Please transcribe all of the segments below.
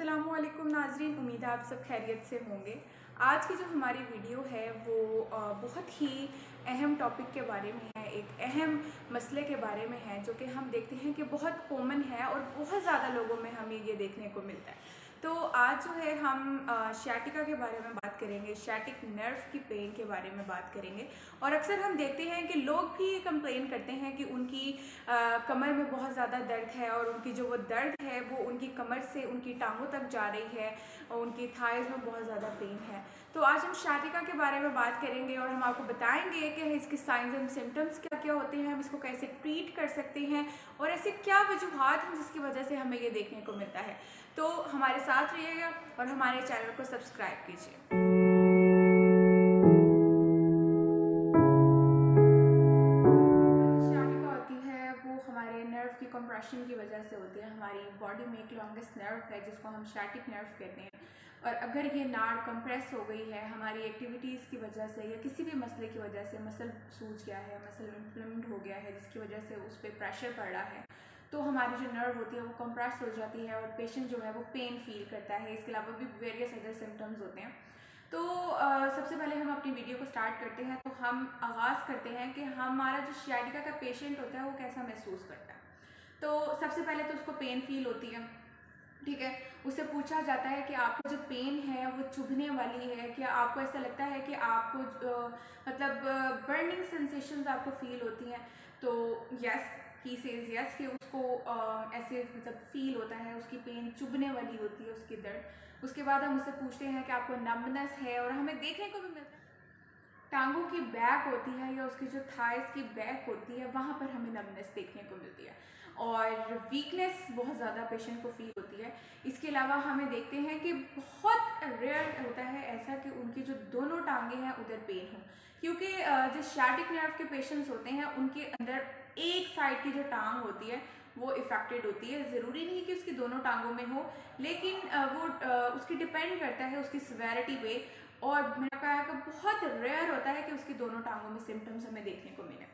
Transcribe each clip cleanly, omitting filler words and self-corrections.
अस्सलामुअलैकुम नाज़रीन, उम्मीद है आप सब खैरियत से होंगे। आज की जो हमारी वीडियो है वो बहुत ही अहम टॉपिक के बारे में है, एक अहम मसले के बारे में है जो कि हम देखते हैं कि बहुत कॉमन है और बहुत ज़्यादा लोगों में हमें ये देखने को मिलता है। तो आज जो है हम शैटिका के बारे में बात करेंगे, शैटिक नर्व की पेन के बारे में बात करेंगे। और अक्सर हम देखते हैं कि लोग भी कंप्लेन करते हैं कि उनकी कमर में बहुत ज़्यादा दर्द है और उनकी जो वो दर्द है वो उनकी कमर से उनकी टांगों तक जा रही है और उनकी थाइज़ में बहुत ज़्यादा पेन है। तो आज हम शैटिका के बारे में बात करेंगे और हम आपको बताएंगे कि इसके साइंस एंड सिम्टम्स क्या क्या होते हैं, हम इसको कैसे ट्रीट कर सकते हैं और ऐसे क्या वजूहात हैं जिसकी वजह से हमें ये देखने को मिलता है। तो हमारे साथ रहिएगा और हमारे चैनल को सब्सक्राइब कीजिए। वो हमारे नर्व की कंप्रेशन की वजह से होती है। हमारी बॉडी में एक लॉन्गेस्ट नर्व है जिसको हम शैटिक नर्व कहते हैं, और अगर ये नाड़ कंप्रेस हो गई है हमारी एक्टिविटीज़ की वजह से या किसी भी मसले की वजह से, मसल सूज गया है, मसल इन्फ्लेम्ड हो गया है जिसकी वजह से उस पर प्रेशर पड़ रहा है, तो हमारी जो नर्व होती है वो कंप्रेस हो जाती है और पेशेंट जो है वो पेन फील करता है। इसके अलावा भी वेरियस अदर सिम्टम्स होते हैं। तो सबसे पहले हम अपनी वीडियो को स्टार्ट करते हैं। तो हम आगाज़ करते हैं कि हमारा जो शैटिका का पेशेंट होता है वो कैसा महसूस करता है। तो सबसे पहले तो उसको पेन फील होती है, ठीक है। उससे पूछा जाता है कि आपको जो पेन है वो चुभने वाली है क्या, आपको ऐसा लगता है कि आपको मतलब बर्निंग सेंसेशंस आपको फील होती हैं। तो यस, ही सेज यस कि उसको ऐसे मतलब फील होता है, उसकी पेन चुभने वाली होती है, उसकी दर्द। उसके बाद हम उससे पूछते हैं कि आपको नम्बनेस है, और हमें देखने को भी मिलता है टांगों की बैक होती है या उसकी जो थाइस की बैक होती है वहाँ पर हमें नमनेस देखने को मिलती है और वीकनेस बहुत ज़्यादा पेशेंट को फील होती है। इसके अलावा हमें देखते हैं कि बहुत रेयर होता है ऐसा कि उनकी जो दोनों टांगे हैं उधर पेन हो, क्योंकि जो शैटिक नर्व के पेशेंट्स होते हैं उनके अंदर एक साइड की जो टांग होती है वो इफेक्टेड होती है। ज़रूरी नहीं कि उसकी दोनों टांगों में हो, लेकिन वो उसकी डिपेंड करता है उसकी सिवेरिटी पे। और मैंने कहा कि बहुत रेयर होता है कि उसकी दोनों टांगों में सिम्टम्स हमें देखने को मिले।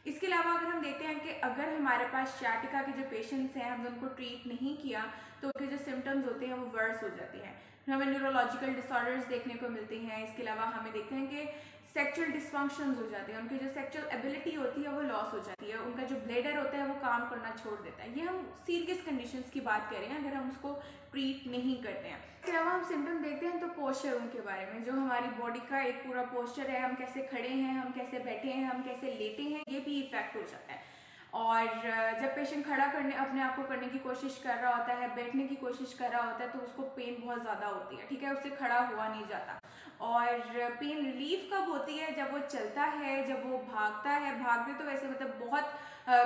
इसके अलावा अगर हम देखते हैं कि अगर हमारे पास शैटिका के जो पेशेंट्स हैं हमने उनको ट्रीट नहीं किया तो उनके जो सिम्टम्स होते हैं वो वर्स हो जाते हैं। हमें न्यूरोलॉजिकल डिसऑर्डर्स देखने को मिलते हैं। इसके अलावा हमें देखते हैं कि सेक्चुअल डिस्फंक्शंस हो जाते हैं, उनकी जो सेक्चुअल एबिलिटी होती है वो लॉस हो जाती है, उनका जो ब्लेडर होता है वो काम करना छोड़ देता है। ये हम सीरियस कंडीशंस की बात कर रहे हैं अगर हम उसको ट्रीट नहीं करते हैं। इसके अलावा हम सिम्टम देखते हैं तो पोस्चर उनके बारे में, जो हमारी बॉडी का एक पूरा पोस्चर है, हम कैसे खड़े हैं, हम कैसे बैठे हैं, हम कैसे लेटे हैं, ये भी इफेक्ट हो जाता है। और जब पेशेंट खड़ा करने अपने आप को करने की कोशिश कर रहा होता है, बैठने की कोशिश कर रहा होता है, तो उसको पेन बहुत ज़्यादा होती है, ठीक है, उससे खड़ा हुआ नहीं जाता। और पेन रिलीफ कब होती है, जब वो चलता है, जब वो भागता है। भागते तो वैसे मतलब बहुत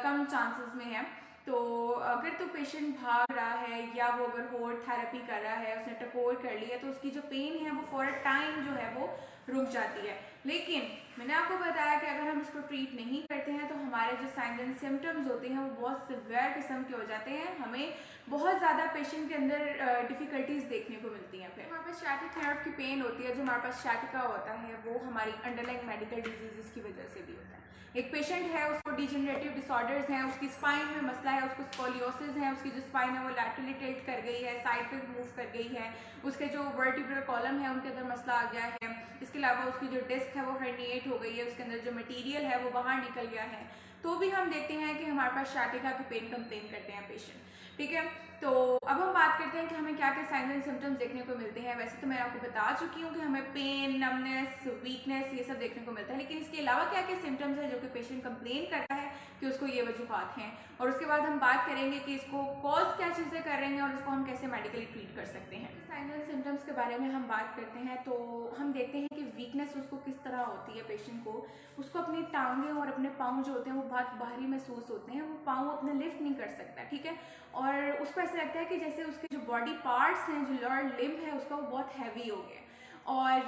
कम चांसेस में है। तो अगर तो पेशेंट भाग रहा है या वो अगर होल्ड थेरेपी कर रहा है, उसने टकोर कर ली है, तो उसकी जो पेन है वो फॉर अ टाइम जो है वो रुक जाती है। लेकिन मैंने आपको बताया कि अगर हम इसको ट्रीट नहीं करते हैं तो हमारे जो साइंस एंड सिम्टम्स होते हैं वो बहुत सिवियर किस्म के हो जाते हैं, हमें बहुत ज़्यादा पेशेंट के अंदर डिफ़िकल्टीज देखने को मिलती हैं। फिर हमारे पास शैटिक नर्व की पेन होती है, जो हमारे पास शैटिका होता है वो हमारी अंडरलाइंग मेडिकल डिजीज़ की वजह से भी होता है। एक पेशेंट है, उसको डिजेनरेटिव डिसऑर्डर्स हैं, उसकी स्पाइन में मसला है, उसको स्कोलियोसिस है, उसकी जो स्पाइन है वो लैटरली टिल्ट कर गई है, साइड पे मूव कर गई है, उसके जो वर्टिब्रल कॉलम है उनके अंदर मसला आ गया है। इसके अलावा उसकी जो डिस्क है वो हर्निएट हो गई है, उसके अंदर जो मटेरियल है वो बाहर निकल गया है। तो भी हम देखते हैं कि हमारे पास शैटिका की पेन कंप्लेन करते हैं पेशेंट, ठीक है। तो अब हम बात करते हैं कि हमें क्या क्या साइंस एंड सिम्टम्स देखने को मिलते हैं। वैसे तो मैं आपको बता चुकी हूँ कि हमें पेन, नमनेस, वीकनेस ये सब देखने को मिलता है, लेकिन इसके अलावा क्या क्या सिम्टम्स है जो कि पेशेंट कंप्लेन करता है कि उसको ये वजूहात हैं। और उसके बाद हम बात करेंगे कि इसको कॉज क्या चीज़ें कर रहे हैं और इसको हम कैसे मेडिकली ट्रीट कर सकते हैं। साइंस एंड सिम्टम्स के बारे में हम बात करते हैं तो हम देखते हैं कि वीकनेस उसको किस तरह होती है पेशेंट को। उसको अपनी टांगें और अपने पाँव जो होते हैं वो बहुत भारी महसूस होते हैं, वो पाँव अपने लिफ्ट नहीं कर सकता, ठीक है। और उसको ऐसा लगता है कि जैसे उसके जो बॉडी पार्ट्स हैं, जो लोअर लिम्ब है उसका वो बहुत हैवी हो गया। और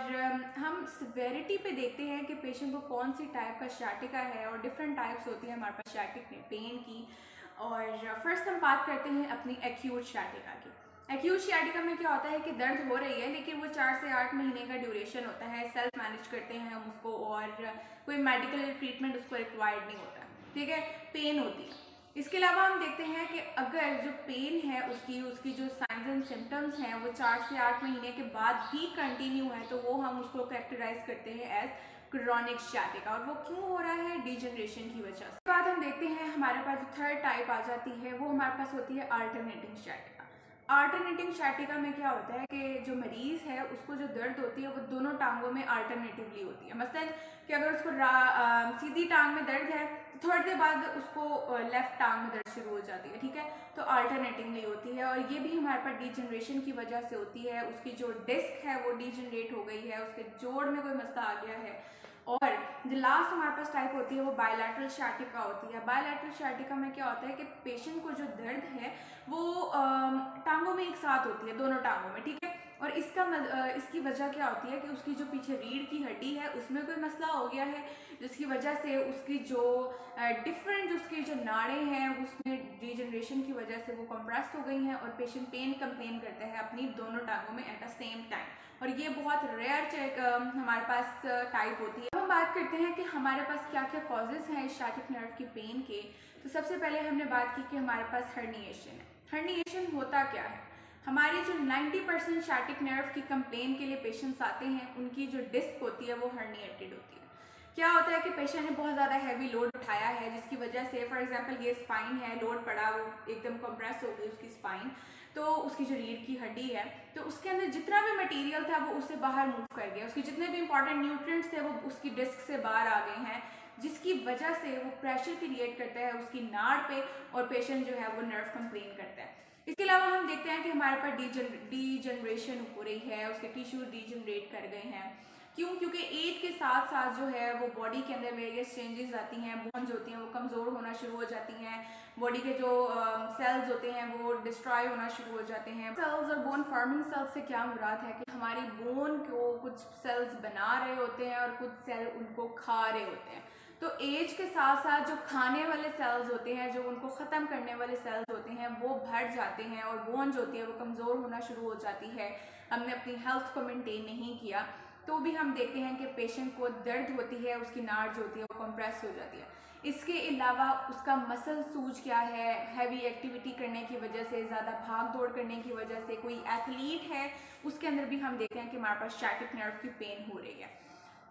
हम सिवेरिटी पे देखते हैं कि पेशेंट को कौन सी टाइप का शैटिका है, और डिफरेंट टाइप्स होती है हमारे पास शैटिक में पेन की। और फर्स्ट हम बात करते हैं अपनी एक्यूट शैटिका की। एक्यूट शैटिका में क्या होता है कि दर्द हो रही है लेकिन वो 4 से 8 महीने का ड्यूरेशन होता है, सेल्फ मैनेज करते हैं हम उसको और कोई मेडिकल ट्रीटमेंट उसको रिक्वायर्ड नहीं होता, ठीक है। पेन होती है। इसके अलावा हम देखते हैं कि अगर जो पेन है उसकी जो साइंस एंड सिम्टम्स हैं वो 4 से 8 महीने के बाद भी कंटिन्यू है, तो वो हम उसको कैरेक्टराइज करते हैं एज क्रोनिक स्ciatica। और वो क्यों हो रहा है? डिजनरेशन की वजह से। उसके बाद हम देखते हैं हमारे पास जो थर्ड टाइप आ जाती है वो हमारे पास होती है अल्टरनेटिंग sciatica। अल्टरनेटिंग sciatica में क्या होता है कि जो मरीज है उसको जो दर्द होती है वो दोनों टांगों में अल्टरनेटिवली होती है। मसलन कि अगर उसको सीधी टांग में दर्द है तो थोड़ी देर बाद उसको लेफ्ट टांग में दर्द शुरू हो जाती है, ठीक है, तो अल्टरनेटिंगली होती है। और ये भी हमारे पास डिजनरेशन की वजह से होती है। उसकी जो डिस्क है वो डिजनरेट हो गई है, उसके जोड़ में कोई मसला आ गया है। और जो लास्ट हमारे पास टाइप होती है वो बायलैटरल sciatica होती है। बायलैटरल sciatica में क्या होता है कि पेशेंट को जो दर्द है वो टांगों में एक साथ होती है, दोनों टांगों में, ठीक है। और इसकी वजह क्या होती है कि उसकी जो पीछे रीढ़ की हड्डी है उसमें कोई मसला हो गया है, जिसकी वजह से उसकी जो डिफरेंट उसकी जो नाड़ें हैं उसमें डिजनरेशन की वजह से वो कंप्रेस हो गई हैं और पेशेंट पेन कंप्लेन करते हैं अपनी दोनों टांगों में एट द सेम टाइम। और ये बहुत रेयर हमारे पास टाइप होती है। अब हम बात करते हैं कि हमारे पास क्या क्या कॉजेज हैं sciatic नर्व की पेन के। तो सबसे पहले हमने बात की कि हमारे पास हर्निएशन है। हर्निएशन होता क्या है? हमारी जो 90% sciatic नर्व की कंप्लेन के लिए पेशेंट्स आते हैं उनकी जो डिस्क होती है वो हर्निएटेड होती है। क्या होता है कि पेशेंट ने बहुत ज़्यादा हैवी लोड उठाया है जिसकी वजह से, फॉर एग्जांपल ये स्पाइन है, लोड पड़ा, वो एकदम कंप्रेस हो गई उसकी स्पाइन, तो उसकी जो रीढ़ की हड्डी है तो उसके अंदर जितना भी मटेरियल था वो उससे बाहर मूव कर गया, उसके जितने भी इंपॉर्टेंट न्यूट्रिएंट्स थे वो उसकी डिस्क से बाहर आ गए हैं, जिसकी वजह से वो प्रेशर क्रिएट करता है उसकी नाड़ पे और पेशेंट जो है वो नर्व कंप्लेन करता है। इसके अलावा हम देखते हैं कि हमारे पास डीजनरेशन हो रही है, उसके टिश्यू डीजनरेट कर गए हैं। क्यों? क्योंकि एज के साथ साथ जो है वो बॉडी के अंदर वेरियस चेंजेस आती हैं, बोन्स होती हैं वो कमज़ोर होना शुरू हो जाती हैं, बॉडी के जो सेल्स होते हैं वो डिस्ट्रॉय होना शुरू हो जाते हैं। सेल्स और बोन फॉर्मिंग सेल्स से क्या मुराद है कि हमारी बोन को कुछ सेल्स बना रहे होते हैं और कुछ सेल उनको खा रहे होते हैं। तो एज के साथ साथ जो खाने वाले सेल्स होते हैं, जो उनको ख़त्म करने वाले सेल्स होते हैं वो बढ़ जाते हैं और बोन जो होती है वो कमज़ोर होना शुरू हो जाती है। हमने अपनी हेल्थ को मेंटेन नहीं किया तो भी हम देखते हैं कि पेशेंट को दर्द होती है, उसकी नाड़ जो होती है वो कंप्रेस हो जाती है। इसके अलावा उसका मसल सूज क्या है, हैवी एक्टिविटी करने की वजह से, ज़्यादा भाग दौड़ करने की वजह से, कोई एथलीट है उसके अंदर भी हम देखते हैं कि हमारे पास sciatic नर्व की पेन हो रही है।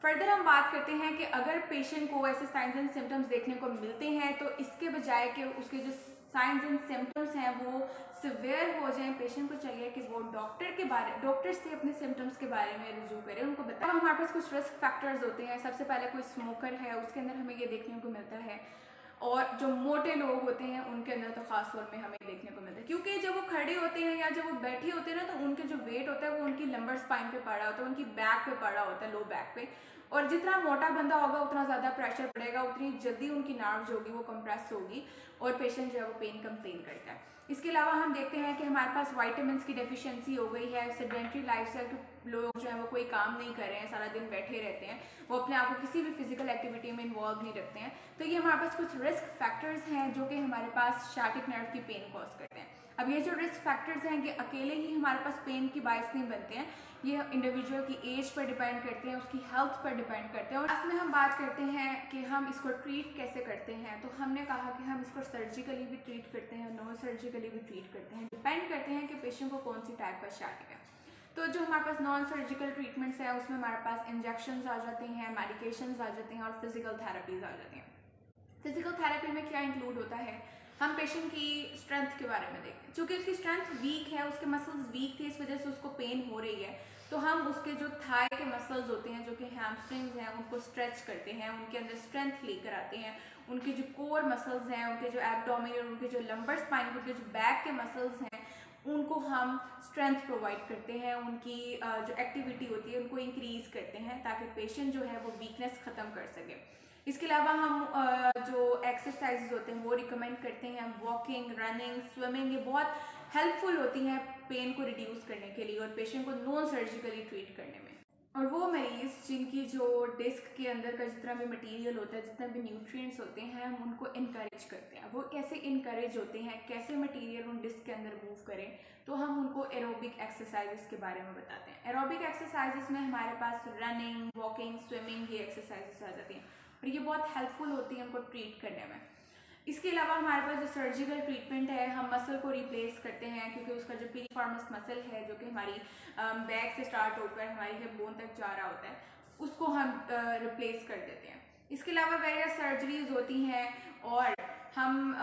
फर्दर हम बात करते हैं कि अगर पेशेंट को ऐसे साइंस एंड सिम्टम्स देखने को मिलते हैं तो इसके बजाय कि उसके जो साइंस एंड सिम्टम्स हैं वो सिवियर हो जाएं, पेशेंट को चाहिए कि वो डॉक्टर से अपने सिम्टम्स के बारे में रिव्यू करें, उनको बताएं। हमारे पास कुछ रिस्क फैक्टर्स होते हैं। सबसे पहले कोई स्मोकर है उसके अंदर हमें ये देखने को मिलता है, और जो मोटे लोग होते हैं उनके अंदर तो खास तौर में हमें देखने को मिलता है, क्योंकि जब वो खड़े होते हैं या जब वो बैठे होते हैं ना तो उनके जो वेट होता है वो उनकी लंबर स्पाइन पे पड़ा होता है, उनकी बैक पे पड़ा होता है, लो बैक पे। और जितना मोटा बंदा होगा उतना ज़्यादा प्रेशर पड़ेगा, उतनी जल्दी उनकी नर्व जो होगी वो कंप्रेस होगी और पेशेंट जो है वो पेन कंप्लेन करता है। इसके अलावा हम देखते हैं कि हमारे पास वाइटामिन की डेफिशिएंसी हो गई है। सेडेंटरी लाइफस्टाइल के लोग जो है वो कोई काम नहीं कर रहे हैं, सारा दिन बैठे रहते हैं, वो अपने आप को किसी भी फिजिकल एक्टिविटी में इन्वॉल्व नहीं रखते हैं। तो ये हमारे पास कुछ रिस्क फैक्टर्स हैं जो कि हमारे पास sciatic नर्व की पेन कॉज करते हैं। अब ये जो रिस्क फैक्टर्स हैं ये अकेले ही हमारे पास पेन की बायस नहीं बनते हैं, ये इंडिविजुअल की एज पर डिपेंड करते हैं, उसकी हेल्थ पर डिपेंड करते हैं। और इसमें हम बात करते हैं कि हम इसको ट्रीट कैसे करते हैं, तो हमने कहा कि हम इसको सर्जिकली भी ट्रीट करते हैं, नॉन सर्जिकली भी ट्रीट करते हैं, डिपेंड करते हैं कि पेशेंट को कौन सी टाइप का sciatic है। तो जो हमारे पास नॉन सर्जिकल ट्रीटमेंट्स हैं उसमें हमारे पास इंजेक्शंस आ जाते हैं, मेडिकेशंस आ जाते हैं और फिजिकल थेरेपीज आ जाती हैं। फिजिकल थेरेपी में क्या इंक्लूड होता है, हम पेशेंट की स्ट्रेंथ के बारे में देखते हैं। चूँकि उसकी स्ट्रेंथ वीक है, उसके मसल्स वीक थे, इस वजह से उसको पेन हो रही है, तो हम उसके जो थाई के मसल्स होते हैं जो कि हैमस्ट्रिंग्स हैं उनको स्ट्रेच करते हैं, उनके अंदर स्ट्रेंथ लेकर आते हैं। उनके जो कोर मसल्स हैं, उनके जो एब्डोमिनल, उनके जो लंबर स्पाइन, उनके जो बैक के मसल्स हैं उनको हम स्ट्रेंथ प्रोवाइड करते हैं, उनकी जो एक्टिविटी होती है उनको इंक्रीज़ करते हैं ताकि पेशेंट जो है वो वीकनेस ख़त्म कर सके। इसके अलावा हम जो एक्सरसाइजेज होते हैं वो रिकमेंड करते हैं, वॉकिंग, रनिंग, स्विमिंग, ये बहुत हेल्पफुल होती हैं पेन को रिड्यूस करने के लिए और पेशेंट को नॉन सर्जिकली ट्रीट करने में। और वो मरीज़ जिनकी जो डिस्क के अंदर का जितना भी मटेरियल होता है, जितने भी न्यूट्रिएंट्स होते हैं, हम उनको इनकरेज करते हैं। वो कैसे इनकरेज होते हैं, कैसे मटेरियल उन डिस्क के अंदर मूव करें, तो हम उनको एरोबिक एक्सरसाइजेस के बारे में बताते हैं। एरोबिक एक्सरसाइजेस में हमारे पास रनिंग, वॉकिंग, स्विमिंग, ये एक्सरसाइजेस आ जाती हैं और ये बहुत हेल्पफुल होती हैं उनको ट्रीट करने में। इसके अलावा हमारे पास जो सर्जिकल ट्रीटमेंट है, हम मसल को रिप्लेस करते हैं क्योंकि उसका जो पीरिफॉर्मिस मसल है जो कि हमारी बैक से स्टार्ट होकर हमारी हिप बोन तक जा रहा होता है, उसको हम रिप्लेस कर देते हैं। इसके अलावा वेरियस सर्जरीज होती हैं और हम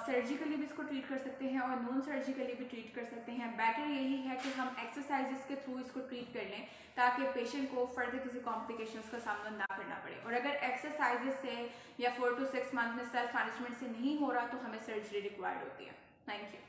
सर्जिकली भी इसको ट्रीट कर सकते हैं और नॉन सर्जिकली भी ट्रीट कर सकते हैं। बेटर यही है कि हम एक्सरसाइजेस के थ्रू इसको ट्रीट कर लें ताकि पेशेंट को फर्दर किसी कॉम्प्लिकेशंस का सामना ना करना पड़े। और अगर एक्सरसाइजेस से या 4 to 6 मंथ में सेल्फ मैनेजमेंट से नहीं हो रहा तो हमें सर्जरी रिक्वायर्ड होती है। Thank you.